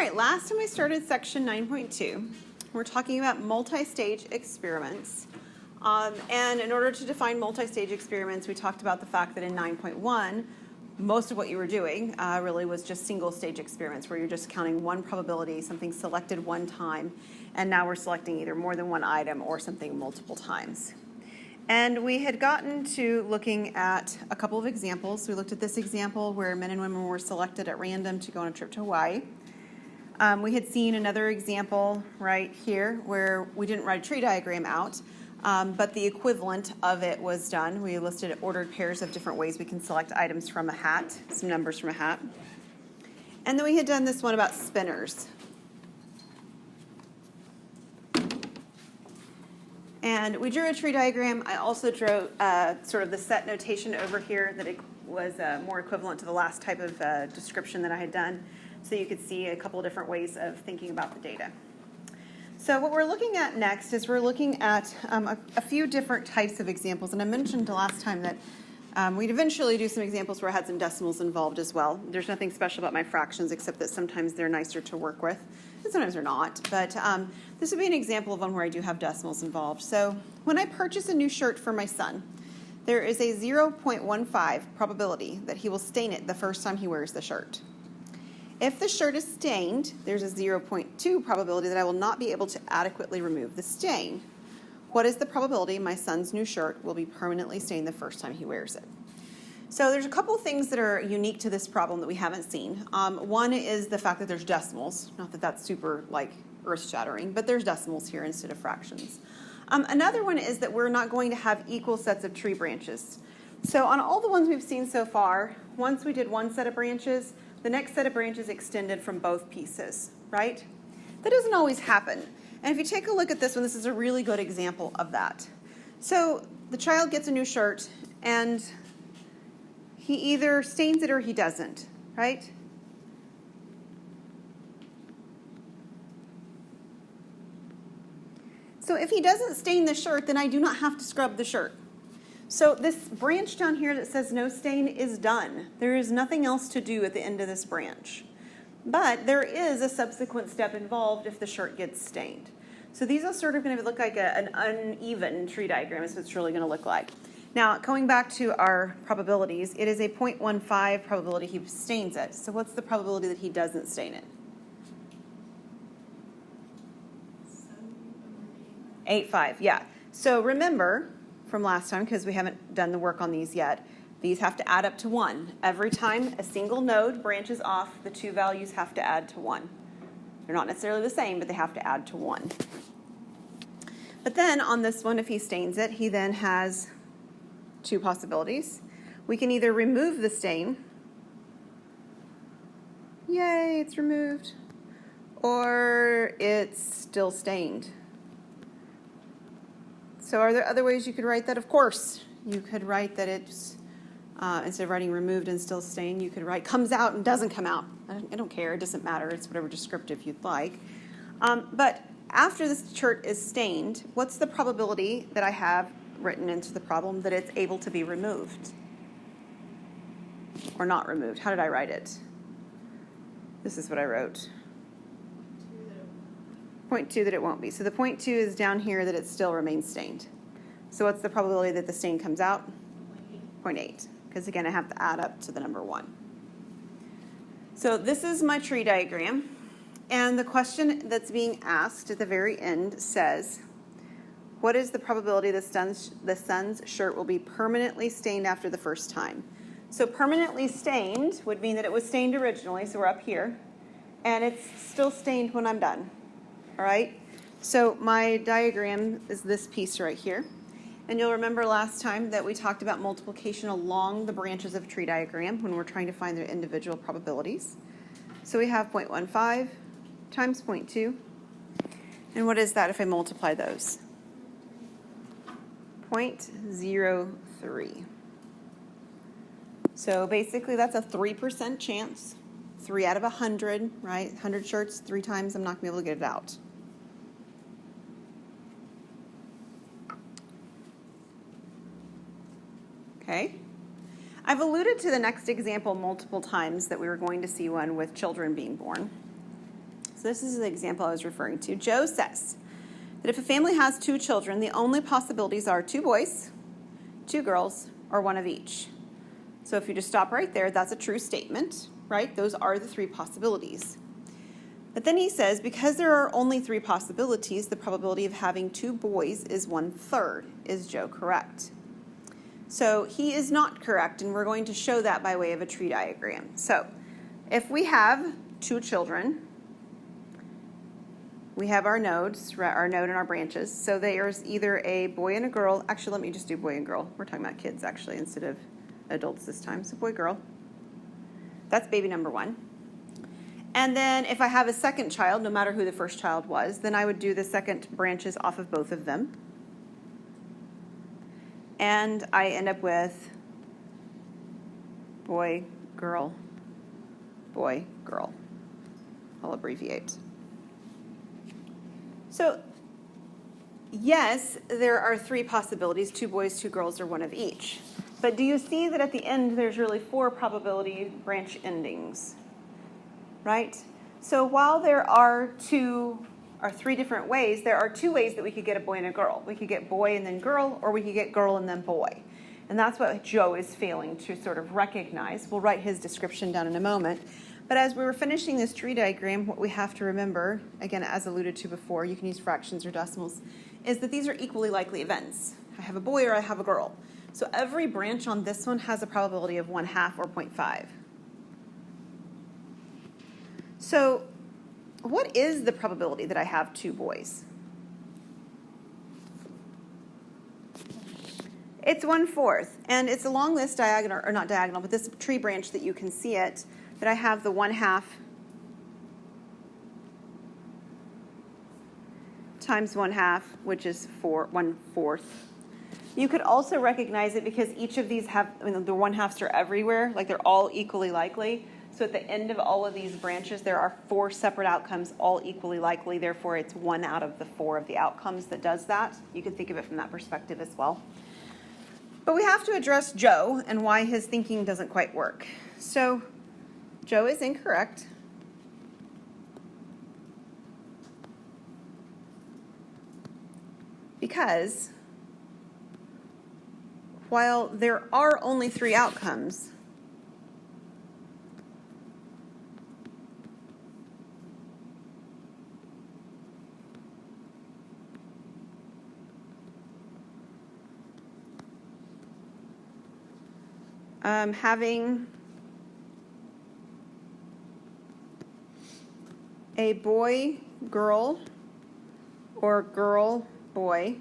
right, last time we started section 9.2, we're talking about multi-stage experiments. And in order to define multi-stage experiments, we talked about the fact that in 9.1, most of what you were doing really was just single-stage experiments where you're just counting one probability, something selected one time, and now we're selecting either more than one item or something multiple times. And we had gotten to looking at a couple of examples. We looked at this example where men and women were selected at random to go on a trip to Hawaii. We had seen another example right here where we didn't write a tree diagram out, but the equivalent of it was done. We listed ordered pairs of different ways we can select items from a hat, some numbers from a hat. And then we had done this one about spinners. And we drew a tree diagram. I also drew sort of the set notation over here that it was more equivalent to the last type of description that I had done, so you could see a couple of different ways of thinking about the data. So what we're looking at next is we're looking at a few different types of examples. And I mentioned last time that we'd eventually do some examples where I had some decimals involved as well. There's nothing special about my fractions except that sometimes they're nicer to work with, and sometimes they're not. But this would be an example of one where I do have decimals involved. So when I purchase a new shirt for my son, there is a 0.15 probability that he will stain it the first time he wears the shirt. If the shirt is stained, there's a 0.2 probability that I will not be able to adequately remove the stain. What is the probability my son's new shirt will be permanently stained the first time he wears it? So there's a couple of things that are unique to this problem that we haven't seen. One is the fact that there's decimals. Not that that's super earth-shattering, but there's decimals here instead of fractions. Another one is that we're not going to have equal sets of tree branches. So on all the ones we've seen so far, once we did one set of branches, the next set of branches extended from both pieces, right? That doesn't always happen. And if you take a look at this one, this is a really good example of that. So the child gets a new shirt, and he either stains it or he doesn't, right? So if he doesn't stain the shirt, then I do not have to scrub the shirt. So this branch down here that says no stain is done. There is nothing else to do at the end of this branch. But there is a subsequent step involved if the shirt gets stained. So these are sort of going to look like an uneven tree diagram is what it's really going to look like. Now, going back to our probabilities, it is a 0.15 probability he stains it. So what's the probability that he doesn't stain it? 8.5, yeah. So remember from last time, because we haven't done the work on these yet, these have to add up to 1. Every time a single node branches off, the two values have to add to 1. They're not necessarily the same, but they have to add to 1. But then on this one, if he stains it, he then has two possibilities. We can either remove the stain. Yay, it's removed. Or it's still stained. So are there other ways you could write that? Of course. You could write that it's, instead of writing removed and still stained, you could write comes out and doesn't come out. I don't care. It doesn't matter. It's whatever descriptive you'd like. But after this shirt is stained, what's the probability that I have written into the problem that it's able to be removed? Or not removed? How did I write it? This is what I wrote. 0.2 that it won't be. So the 0.2 is down here that it still remains stained. So what's the probability that the stain comes out? 0.8. Because again, I have to add up to the number 1. So this is my tree diagram. And the question that's being asked at the very end says, what is the probability the son's shirt will be permanently stained after the first time? So permanently stained would mean that it was stained originally, so we're up here, and it's still stained when I'm done. All right? So my diagram is this piece right here. And you'll remember last time that we talked about multiplication along the branches of a tree diagram when we're trying to find their individual probabilities. So we have 0.15 times 0.2. And what is that if I multiply those? 0.03. So basically that's a 3% chance. 3 out of 100, right? 100 shirts, 3 times, I'm not going to be able to get it out. Okay. I've alluded to the next example multiple times that we were going to see one with children being born. So this is the example I was referring to. Joe says that if a family has 2 children, the only possibilities are 2 boys, 2 girls, or 1 of each. So if you just stop right there, that's a true statement, right? Those are the 3 possibilities. But then he says, because there are only 3 possibilities, the probability of having 2 boys is 1/3. Is Joe correct? So he is not correct, and we're going to show that by way of a tree diagram. So if we have 2 children, we have our nodes, our node and our branches. So there's either a boy and a girl. Actually, let me just do boy and girl. We're talking about kids, actually, instead of adults this time. So boy, girl. That's baby number 1. And then if I have a second child, no matter who the first child was, then I would do the second branches off of both of them. And I end up with boy, girl, boy, girl. I'll abbreviate. So, yes, there are 3 possibilities, 2 boys, 2 girls, or 1 of each. But do you see that at the end there's really 4 probability branch endings? Right? So while there are 3 different ways, there are 2 ways that we could get a boy and a girl. We could get boy and then girl, or we could get girl and then boy. And that's what Joe is failing to sort of recognize. We'll write his description down in a moment. But as we were finishing this tree diagram, what we have to remember, again, as alluded to before, you can use fractions or decimals, is that these are equally likely events. I have a boy or I have a girl. So every branch on this one has a probability of 1/2 or 0.5. So what is the probability that I have 2 boys? It's 1/4, and it's along this diagonal, or not diagonal, but this tree branch that you can see it, that I have the 1/2 times 1/2, which is 1/4. You could also recognize it because each of these have, the 1/2s are everywhere, like they're all equally likely. So at the end of all of these branches, there are 4 separate outcomes, all equally likely. Therefore, it's 1 out of the 4 of the outcomes that does that. You can think of it from that perspective as well. But we have to address Joe and why his thinking doesn't quite work. So Joe is incorrect. Because while there are only 3 outcomes, having a boy, girl, or girl, boy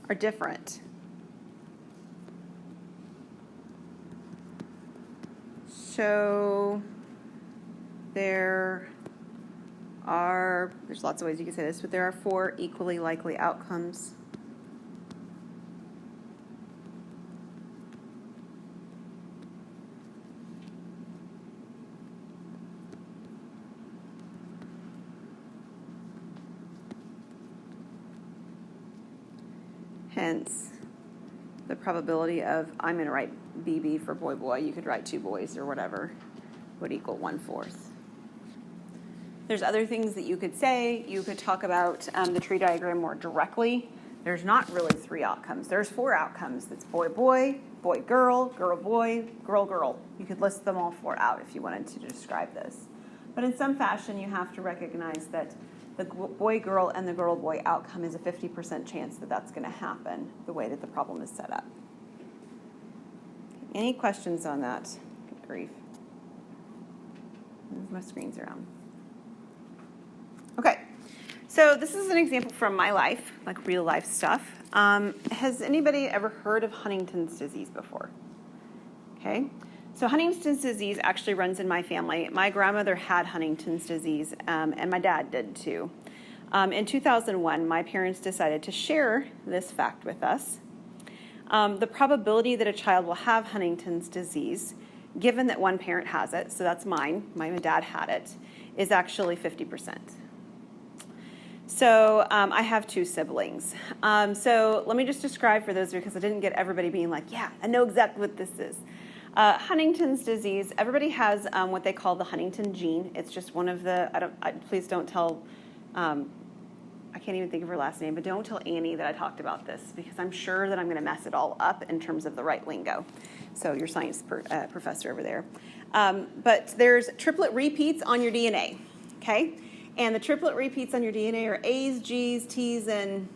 are different. So there's lots of ways you can say this, but there are 4 equally likely outcomes. Hence, the probability of, I'm going to write BB for boy, boy, you could write 2 boys or whatever, would equal 1/4. There's other things that you could say. You could talk about the tree diagram more directly. There's not really 3 outcomes. There's 4 outcomes. That's boy, boy, boy, girl, girl, boy, girl, girl. You could list them all 4 out if you wanted to describe this. But in some fashion, you have to recognize that the boy, girl, and the girl, boy outcome is a 50% chance that that's going to happen the way that the problem is set up. Any questions on that? Good grief. Move my screens around. Okay, so this is an example from my life, like real life stuff. Has anybody ever heard of Huntington's disease before? Okay, so Huntington's disease actually runs in my family. My grandmother had Huntington's disease, and my dad did too. In 2001, my parents decided to share this fact with us. The probability that a child will have Huntington's disease, given that one parent has it, so that's mine, my dad had it, is actually 50%. So I have 2 siblings. So let me just describe for those, because I didn't get everybody being like, yeah, I know exactly what this is. Huntington's disease, everybody has what they call the Huntington gene. It's just one of the, please don't tell, I can't even think of her last name, but don't tell Annie that I talked about this, because I'm sure that I'm going to mess it all up in terms of the right lingo. So your science professor over there. But there's triplet repeats on your DNA, okay? And the triplet repeats on your DNA are A's, G's, T's, and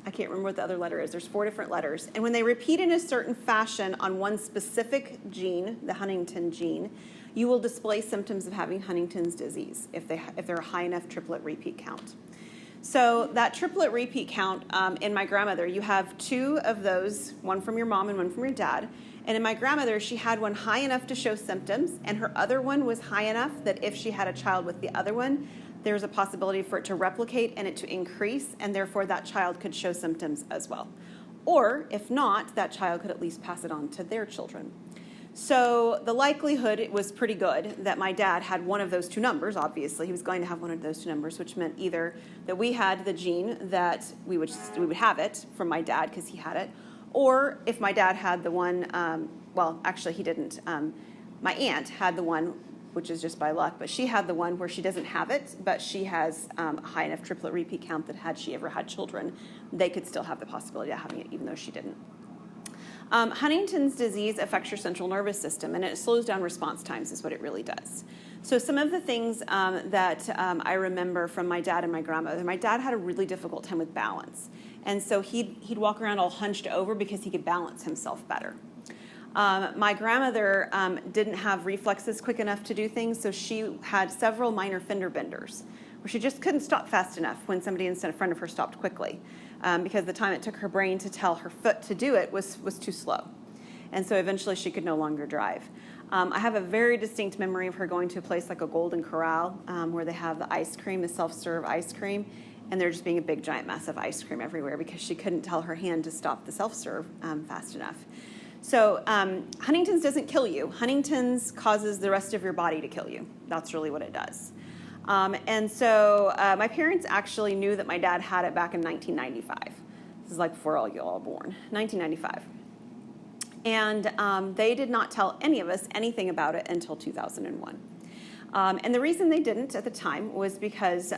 I can't remember what the other letter is. There's 4 different letters. And when they repeat in a certain fashion on one specific gene, the Huntington gene, you will display symptoms of having Huntington's disease if they're a high enough triplet repeat count. So that triplet repeat count in my grandmother, you have 2 of those, one from your mom and one from your dad. And in my grandmother, she had one high enough to show symptoms, and her other one was high enough that if she had a child with the other one, there's a possibility for it to replicate and it to increase, and therefore that child could show symptoms as well. Or if not, that child could at least pass it on to their children. So the likelihood was pretty good that my dad had one of those 2 numbers. Obviously, he was going to have one of those 2 numbers, which meant either that we had the gene that we would have it from my dad because he had it, or if my dad had the one, well, actually he didn't. My aunt had the one, which is just by luck, but she had the one where she doesn't have it, but she has a high enough triplet repeat count that had she ever had children, they could still have the possibility of having it, even though she didn't. Huntington's disease affects your central nervous system, and it slows down response times is what it really does. So some of the things that I remember from my dad and my grandmother, my dad had a really difficult time with balance. And so he'd walk around all hunched over because he could balance himself better. My grandmother didn't have reflexes quick enough to do things, so she had several minor fender benders where she just couldn't stop fast enough when somebody in front of her stopped quickly. Because the time it took her brain to tell her foot to do it was too slow. And so eventually she could no longer drive. I have a very distinct memory of her going to a place like a Golden Corral where they have the ice cream, the self-serve ice cream, and there just being a big giant mess of ice cream everywhere because she couldn't tell her hand to stop the self-serve fast enough. So Huntington's doesn't kill you. Huntington's causes the rest of your body to kill you. That's really what it does. And so my parents actually knew that my dad had it back in 1995. This is like before all you all were born, 1995. And they did not tell any of us anything about it until 2001. And the reason they didn't at the time was because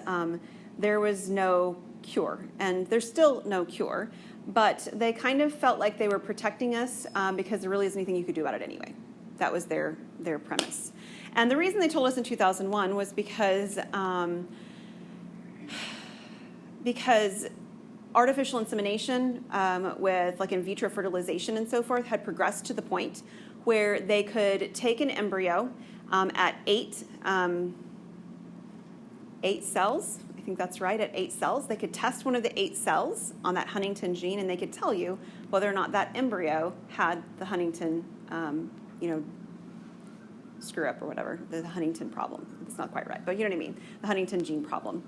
there was no cure, and there's still no cure, but they kind of felt like they were protecting us because there really isn't anything you could do about it anyway. That was their premise. And the reason they told us in 2001 was because artificial insemination with like in vitro fertilization and so forth had progressed to the point where they could take an embryo at 8 cells. I think that's right, at 8 cells. They could test one of the 8 cells on that Huntington gene, and they could tell you whether or not that embryo had the Huntington, screw up or whatever, the Huntington problem. It's not quite right, but you know what I mean, the Huntington gene problem.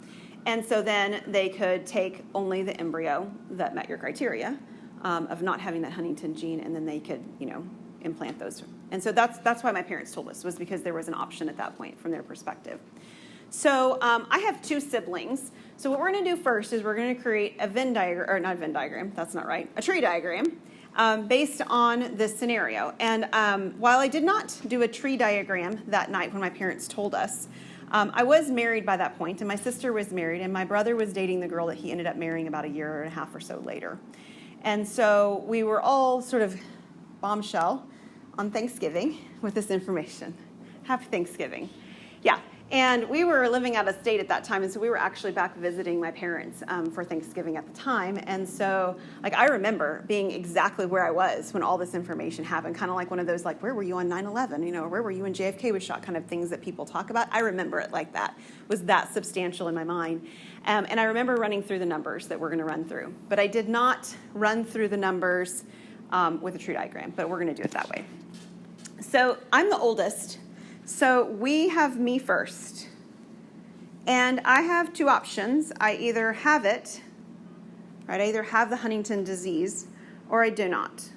And so then they could take only the embryo that met your criteria of not having that Huntington gene, and then they could, implant those. And so that's why my parents told us, was because there was an option at that point from their perspective. So I have 2 siblings. So what we're going to do first is we're going to create a Venn diagram, or not a Venn diagram, that's not right, a tree diagram based on this scenario. And while I did not do a tree diagram that night when my parents told us, I was married by that point, and my sister was married, and my brother was dating the girl that he ended up marrying about a year and a half or so later. And so we were all sort of bombshell on Thanksgiving with this information. Happy Thanksgiving. Yeah. And we were living out of state at that time, and so we were actually back visiting my parents for Thanksgiving at the time. And so, I remember being exactly where I was when all this information happened, kind of like one of those, where were you on 9/11, or where were you when JFK was shot, kind of things that people talk about. I remember it like that. It was that substantial in my mind. And I remember running through the numbers that we're going to run through. But I did not run through the numbers with a tree diagram, but we're going to do it that way. So I'm the oldest. So we have me first, and I have 2 options. I either have it, right? I either have the Huntington disease, or I do not.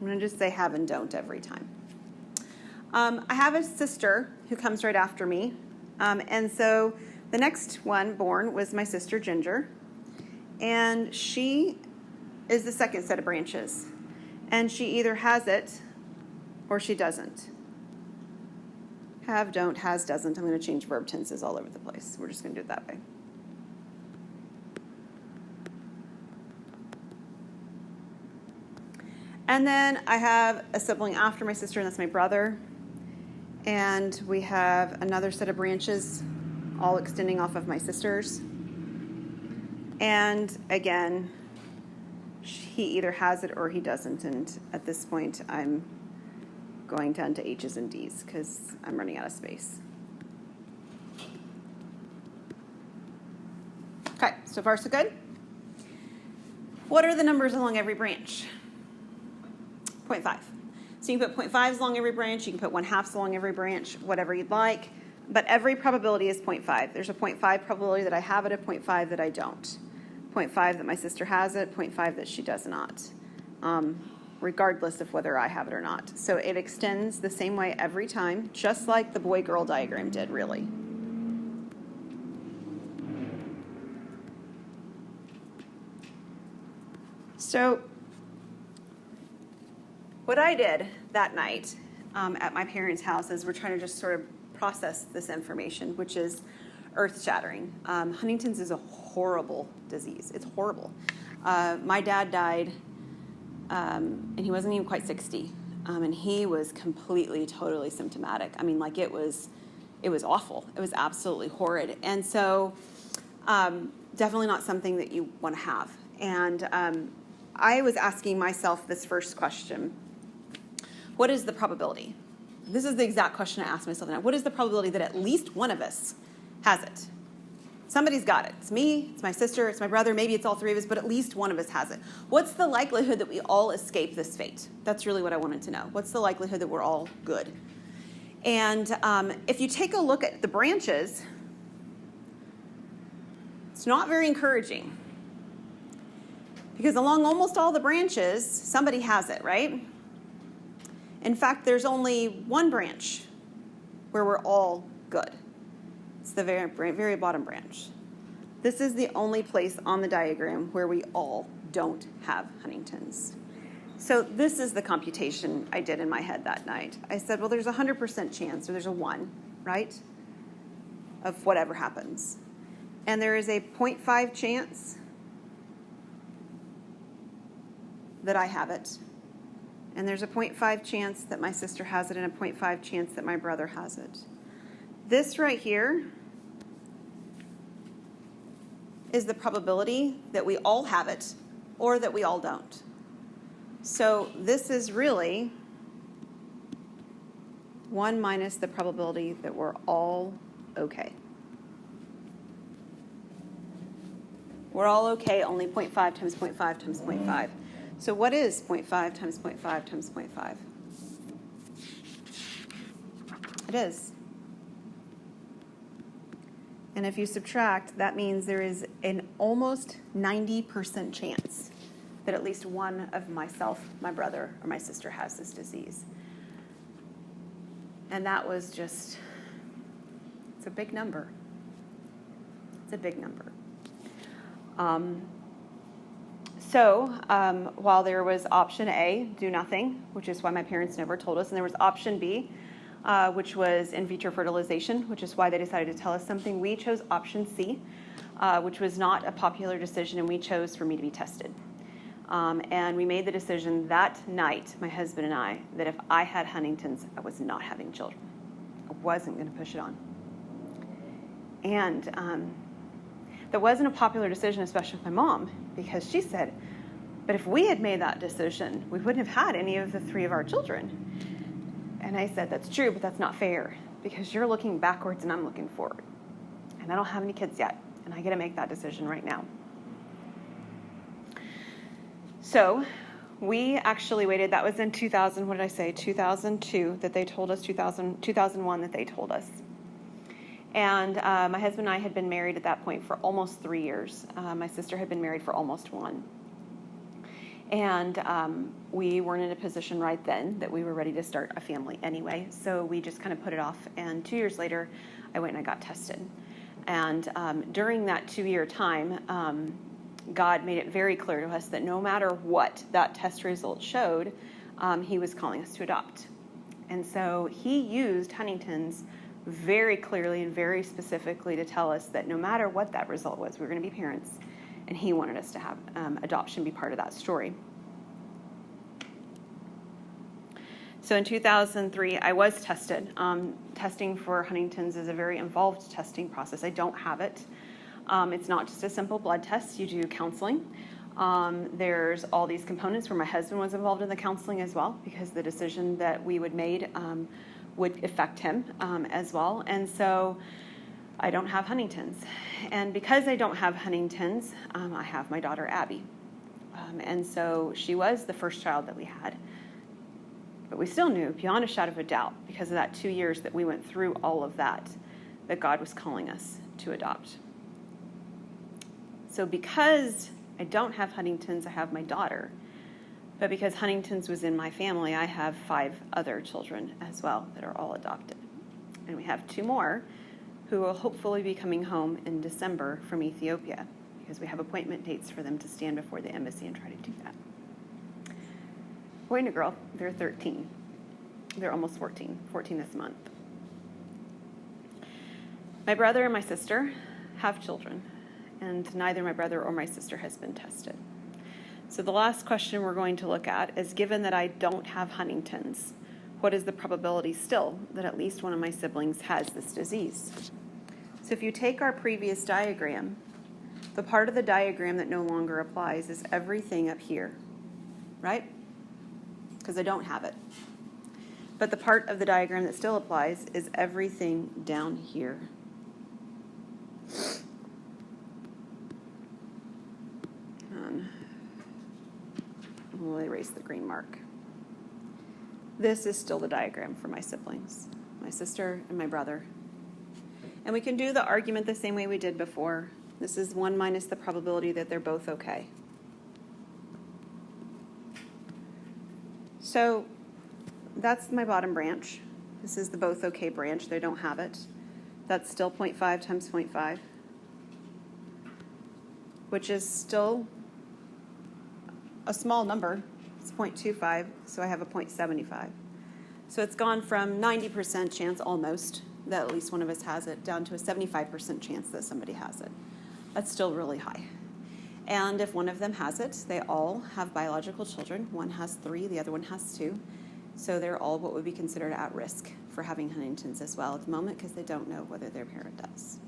I'm going to just say have and don't every time. I have a sister who comes right after me, and so the next one born was my sister Ginger, and she is the second set of branches, and she either has it or she doesn't. Have, don't, has, doesn't. I'm going to change verb tenses all over the place. We're just going to do it that way. And then I have a sibling after my sister, and that's my brother. And we have another set of branches all extending off of my sister's. And again, he either has it or he doesn't. And at this point, I'm going down to H's and D's because I'm running out of space. Okay, so far so good. What are the numbers along every branch? 0.5. So you can put 0.5s along every branch, you can put 1/2s along every branch, whatever you'd like, but every probability is 0.5. There's a 0.5 probability that I have it, a 0.5 that I don't. 0.5 that my sister has it, 0.5 that she does not, regardless of whether I have it or not. So it extends the same way every time, just like the boy-girl diagram did, really. So what I did that night at my parents' house is we're trying to just sort of process this information, which is earth-shattering. Huntington's is a horrible disease. It's horrible. My dad died, and he wasn't even quite 60, and he was completely, totally symptomatic. I mean, like it was awful. It was absolutely horrid. And so definitely not something that you want to have. And I was asking myself this first question. What is the probability? This is the exact question I asked myself now. What is the probability that at least one of us has it? Somebody's got it. It's me, it's my sister, it's my brother, maybe it's all three of us, but at least one of us has it. What's the likelihood that we all escape this fate? That's really what I wanted to know. What's the likelihood that we're all good? And if you take a look at the branches, it's not very encouraging. Because along almost all the branches, somebody has it, right? In fact, there's only one branch where we're all good. It's the very bottom branch. This is the only place on the diagram where we all don't have Huntington's. So this is the computation I did in my head that night. I said, well, there's a 100% chance, or there's a 1, right, of whatever happens. And there is a 0.5 chance that I have it. And there's a 0.5 chance that my sister has it and a 0.5 chance that my brother has it. This right here is the probability that we all have it or that we all don't. So this is really 1 minus the probability that we're all okay. We're all okay, only 0.5 times 0.5 times 0.5. So what is 0.5 times 0.5 times 0.5? It is. And if you subtract, that means there is an almost 90% chance that at least one of myself, my brother, or my sister has this disease. And that was just, it's a big number. It's a big number. So while there was option A, do nothing, which is why my parents never told us, and there was option B, which was in vitro fertilization, which is why they decided to tell us something. We chose option C, which was not a popular decision, and we chose for me to be tested. And we made the decision that night, my husband and I, that if I had Huntington's, I was not having children. I wasn't going to push it on. And that wasn't a popular decision, especially with my mom, because she said, but if we had made that decision, we wouldn't have had any of the 3 of our children. And I said, that's true, but that's not fair, because you're looking backwards and I'm looking forward. And I don't have any kids yet, and I get to make that decision right now. So we actually waited. That was in 2000, what did I say, 2002 that they told us, 2001 that they told us. And my husband and I had been married at that point for almost 3 years. My sister had been married for almost 1. And we weren't in a position right then that we were ready to start a family anyway. So we just kind of put it off. And 2 years later, I went and I got tested. And during that 2-year time, God made it very clear to us that no matter what that test result showed, he was calling us to adopt. And so he used Huntington's very clearly and very specifically to tell us that no matter what that result was, we were going to be parents, and he wanted us to have adoption be part of that story. So in 2003, I was tested. Testing for Huntington's is a very involved testing process. I don't have it. It's not just a simple blood test. You do counseling. There's all these components where my husband was involved in the counseling as well, because the decision that we made would affect him as well. And so I don't have Huntington's. And because I don't have Huntington's, I have my daughter, Abby. And so she was the first child that we had. But we still knew, beyond a shadow of a doubt, because of that 2 years that we went through all of that God was calling us to adopt. So because I don't have Huntington's, I have my daughter. But because Huntington's was in my family, I have 5 other children as well that are all adopted. And we have 2 more who will hopefully be coming home in December from Ethiopia, because we have appointment dates for them to stand before the embassy and try to do that. Boy and a girl, they're 13. They're almost 14 this month. My brother and my sister have children, and neither my brother or my sister has been tested. So the last question we're going to look at is, given that I don't have Huntington's, what is the probability still that at least one of my siblings has this disease? So if you take our previous diagram, the part of the diagram that no longer applies is everything up here, right? Because I don't have it. But the part of the diagram that still applies is everything down here. We'll erase the green mark. This is still the diagram for my siblings, my sister and my brother. And we can do the argument the same way we did before. This is 1 minus the probability that they're both okay. So that's my bottom branch. This is the both okay branch. They don't have it. That's still 0.5 times 0.5, which is still a small number. It's 0.25, so I have a 0.75. So it's gone from 90% chance almost that at least one of us has it down to a 75% chance that somebody has it. That's still really high. And if one of them has it, they all have biological children. One has 3, the other one has 2. So they're all what would be considered at risk for having Huntington's as well at the moment, because they don't know whether their parent does.